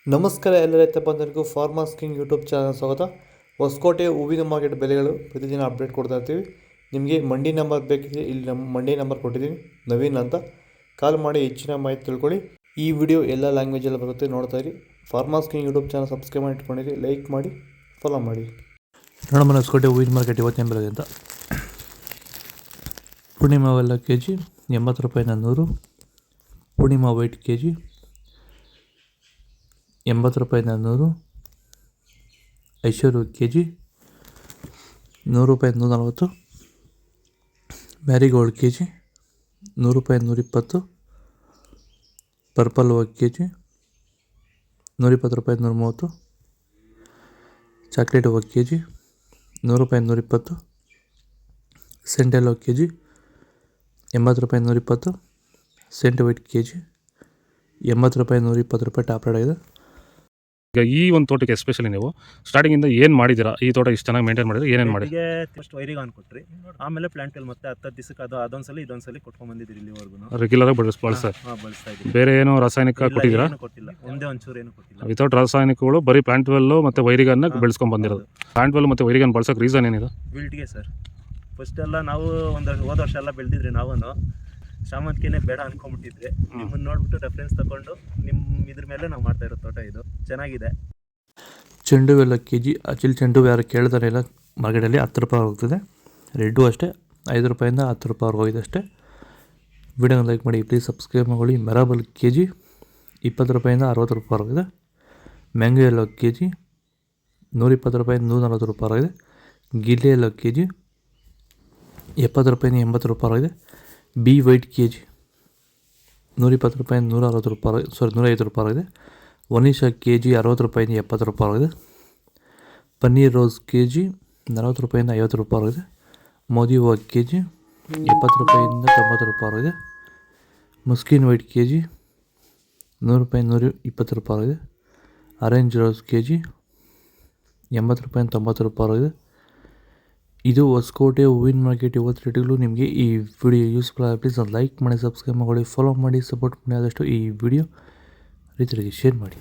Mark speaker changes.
Speaker 1: ನಮಸ್ಕಾರ ಎಲ್ಲ ರೈತ ಬಂಧುಗಳಿಗೂ ಫಾರ್ಮರ್ಸ್ ಕಿಂಗ್ ಯೂಟ್ಯೂಬ್ ಚಾನಲ್ ಸ್ವಾಗತ. ಹೊಸಕೋಟೆ ಹೂವಿನ ಮಾರ್ಕೆಟ್ ಬೆಲೆಗಳು ಪ್ರತಿದಿನ ಅಪ್ಡೇಟ್ ಕೊಡ್ತಾ ಇರ್ತೀವಿ. ನಿಮಗೆ ಮಂಡಿ ನಂಬರ್ ಬೇಕಿದ್ರೆ ಇಲ್ಲಿ ನಮ್ಮ ಮಂಡಿ ನಂಬರ್ ಕೊಟ್ಟಿದ್ದೀನಿ, ನವೀನ್ ಅಂತ. ಕಾಲ್ ಮಾಡಿ ಹೆಚ್ಚಿನ ಮಾಹಿತಿ ತಿಳ್ಕೊಳ್ಳಿ. ಈ ವಿಡಿಯೋ ಎಲ್ಲ ಲ್ಯಾಂಗ್ವೇಜಲ್ಲಿ ಬರುತ್ತೆ, ನೋಡ್ತಾ ಇರಿ. Farmers king YouTube channel subscribe ಮಾಡಿ ಇಟ್ಕೊಂಡಿರಿ, ಲೈಕ್ ಮಾಡಿ, ಫಾಲೋ ಮಾಡಿ.
Speaker 2: ನೋಡೋಣ ಹೊಸಕೋಟೆ ಹೂವಿನ ಮಾರ್ಕೆಟ್ ಇವತ್ತಿನ ಬೆಲೆ ಅಂತ. ಪೂರ್ಣಿಮಾ ಎಲ್ಲ ಕೆ ಜಿ 80 ರೂಪಾಯಿ 100. ಪೂರ್ಣಿಮಾ ವೈಟ್ ಕೆ ಜಿ 80 ರೂಪಾಯಿ 100. ಐಶ್ವರ್ಯ ಕೆ ಜಿ 100 ರೂಪಾಯಿ 140. ಮ್ಯಾರಿಗೋಲ್ಡ್ ಕೆ ಜಿ 100 ರೂಪಾಯಿ 120. ಪರ್ಪಲ್ ಹೂವು ಕೆ ಜಿ 120 ರೂಪಾಯಿ 130. ಚಾಕ್ಲೇಟ್ ಹೂವು ಕೆ ಜಿ 100 ರೂಪಾಯಿ 120. ಸೆಂಟೆಲ್ ಹೂವು ಕೆ ಜಿ 80 ರೂಪಾಯಿ 120. ಸೆಂಟ್ ವೈಟ್ ಕೆ ಜಿ 80 ರೂಪಾಯಿ 120 ರೂಪಾಯಿ ಟಾಪ್ ರೇಟ್ ಆಗಿದೆ.
Speaker 3: ಈಗ ಈ ಒಂದು ತೋಟಕ್ಕೆ ಎಸ್ಪೆಷಲಿ ನೀವು ಸ್ಟಾರ್ಟಿಂಗಿಂದ ಏನು ಮಾಡಿದ್ದೀರಾ? ಈ ತೋಟ ಇಷ್ಟು ಚೆನ್ನಾಗಿ ಮೇಂಟೈನ್ ಮಾಡಿದ್ರೆ ಏನೇನು ಮಾಡಿ?
Speaker 4: ಫಸ್ಟ್ ವೈರಿಗೆ ಕೊಟ್ರಿ, ಆಮೇಲೆ ಪ್ಲಾಂಟಲ್ಲಿ ಮತ್ತೆ 10 ದಿವಸಕ್ಕೆ ಅದೊಂದ್ಸಲಿ ಇದೊಂದ್ಸಲಿ ಕೊಟ್ಕೊಂಡ್ ಬಂದಿದ್ದೀರಿ ಇಲ್ಲಿವರೆಗೂ.
Speaker 3: ರೆಗ್ಯುಲರ್ ಬಳಸ್ತಾ
Speaker 4: ಬಳಸ್ತಾ ಇದ್ದೀವಿ.
Speaker 3: ಬೇರೆ ಏನೋ ರಾಸಾಯನಿಕ ಕೊಟ್ಟಿದ್ದೀರಾ?
Speaker 4: ಕೊಟ್ಟಿಲ್ಲ, ಒಂದೇ ಒಂಚೂರು ಏನು ಕೊಟ್ಟಿಲ್ಲ.
Speaker 3: ವಿತೌಟ್ ರಾಸಾಯನಿಕಗಳು ಬರೀ ಪ್ಲಾಂಟ್ ವೆಲ್ಲು ಮತ್ತು ವೈರಿಗನ್ನ ಬೆಳೆಸ್ಕೊಂಡು ಬಂದಿರೋದು. ಪ್ಲಾಂಟ್ ವೆಲ್ ಮತ್ತು ವೈರಿಗನ್ ಬಳಸೋಕೆ ರೀಸನ್ ಏನಿದೆ?
Speaker 4: ವಿಲ್ಟ್ಗೆ ಸರ್. ಫಸ್ಟ್ ಎಲ್ಲ ನಾವು ಹೋದ ವರ್ಷ ಎಲ್ಲ ಬೆಳೆದಿದ್ರಿ, ನಾವು ಶಾಮಂತಿಗೆನೇ ಬೇಡ ಅನ್ಕೊಂಡ್ಬಿಟ್ಟಿದ್ರಿ. ನಿಮ್ಮನ್ನ ನೋಡ್ಬಿಟ್ಟು ರೆಫರೆನ್ಸ್ ತಗೊಂಡು ನಿಮ್ಮ ಇದ್ರ ಮೇಲೆ ನಾವು ಮಾಡ್ತಾ ಇರೋ ತೋಟ ಇದು ಚೆನ್ನಾಗಿದೆ.
Speaker 2: ಚೆಂಡು ಎಲ್ಲ ಕೆ ಜಿ ಅಚಿಲ್ ಚೆಂಡು ಯಾರು ಕೇಳ್ತಾರೆ ಇಲ್ಲ ಮಾರ್ಕೆಟಲ್ಲಿ 10 ರೂಪಾಯಿ ಹೋಗ್ತದೆ. ರೆಡ್ಡು ಅಷ್ಟೇ 5 ರೂಪಾಯಿಂದ 10 ರೂಪಾಯಿ ಹೋಗಿದೆ ಅಷ್ಟೇ. ವಿಡಿಯೋನ ಲೈಕ್ ಮಾಡಿ, ಪ್ಲೀಸ್ ಸಬ್ಸ್ಕ್ರೈಬ್ ಮಾಡಿ. ಮೆರಾಬಲ್ ಕೆ ಜಿ 20 ರೂಪಾಯಿಂದ 60 ರೂಪಾಯಿ ಹೋಗಿದೆ. ಮ್ಯಾಂಗೋ ಎಲ್ಲೋ ಕೆ ಜಿ 120 ರೂಪಾಯಿ 140 ರೂಪಾಯಿ ಆಗಿದೆ. ಗಿಲ್ಲಿ ಎಲ್ಲೋ ಕೆ ಜಿ 70 ರೂಪಾಯಿಂದ 80 ರೂಪಾಯಿ ಆಗಿದೆ. ಬಿ ವೈಟ್ ಕೆ ಜಿ 120 ರೂಪಾಯಿ 160 ರೂಪಾಯಿ, 105 ರೂಪಾಯಿ ಆಗಿದೆ. ಒನಿಶಾ ಕೆ ಜಿ 60 ರೂಪಾಯಿಂದ 70 ರೂಪಾಯಿ ಆಗಿದೆ. ಪನ್ನೀರ್ ರೋಸ್ ಕೆ ಜಿ 40 ರೂಪಾಯಿಂದ 50 ರೂಪಾಯಿ ಆಗಿದೆ. ಮೋದಿ ಹೂವು ಕೆ ಜಿ 70 ರೂಪಾಯಿಂದ 90 ರೂಪಾಯಿ ಆಗಿದೆ. ಮುಸ್ಕಿನ್ ವೈಟ್ ಕೆ ಜಿ 100 ರೂಪಾಯಿ 120 ರೂಪಾಯಿ ಆಗಿದೆ. ಆರೆಂಜ್ ರೋಸ್ ಕೆ ಜಿ 80 ರೂಪಾಯಿಂದ 90 ರೂಪಾಯಿ ಆಗಿದೆ. ಇದು ಹೊಸಕೋಟೆ ಹೂವಿನ ಮಾರ್ಕೆಟ್ ಇವತ್ತು ರೇಟ್ಗಳು. ನಿಮಗೆ ಈ ವಿಡಿಯೋ ಯೂಸ್ಫುಲ್ ಆಗಿ ಪ್ಲೀಸ್ ಲೈಕ್ ಮಾಡಿ, ಸಬ್ಸ್ಕ್ರೈಬ್ ಮಾಡಿ, ಫಾಲೋ ಮಾಡಿ, ಸಪೋರ್ಟ್ ಮಾಡಿ. ಆದಷ್ಟು ಈ ವಿಡಿಯೋ ರೈತರಿಗೆ ಶೇರ್ ಮಾಡಿ.